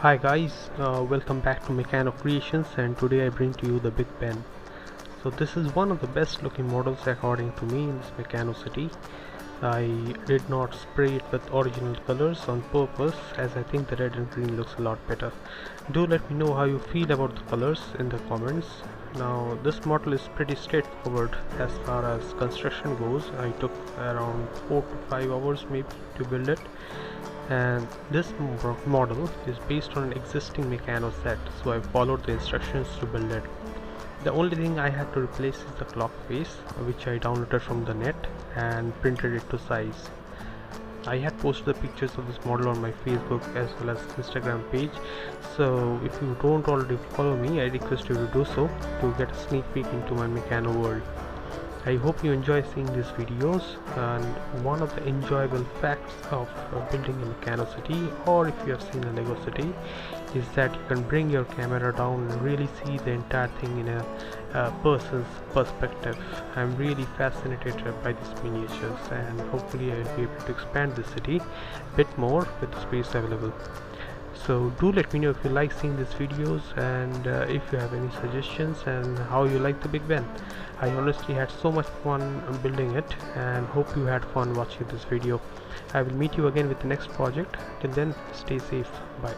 Hi guys, welcome back to Meccanocreations, and today I bring to you the Big Ben. So this is one of the best looking models according to me in this Meccanocity. I did not spray it with original colors on purpose, as I think the red and green looks a lot better. Do let me know how you feel about the colors in the comments. Now this model is pretty straightforward as far as construction goes. I took around 4 to 5 hours maybe to build it, and this model is based on an existing Meccano set, so I followed the instructions to build it. The only thing I had to replace is the clock face, which I downloaded from the net and printed it to size. I had posted the pictures of this model on my Facebook as well as Instagram page, so if you don't already follow me, I request you to do so to get a sneak peek into my Meccano world. I hope you enjoy seeing these videos, and one of the enjoyable facts of building a Meccanocity, or if you have seen a Lego city, is that you can bring your camera down and really see the entire thing in a person's perspective. I'm really fascinated by these miniatures, and hopefully I will be able to expand the city a bit more with the space available. So do let me know if you like seeing these videos, and if you have any suggestions and how you like the Big Ben. I honestly had so much fun building it, and hope you had fun watching this video. I will meet you again with the next project. Till then, stay safe. Bye.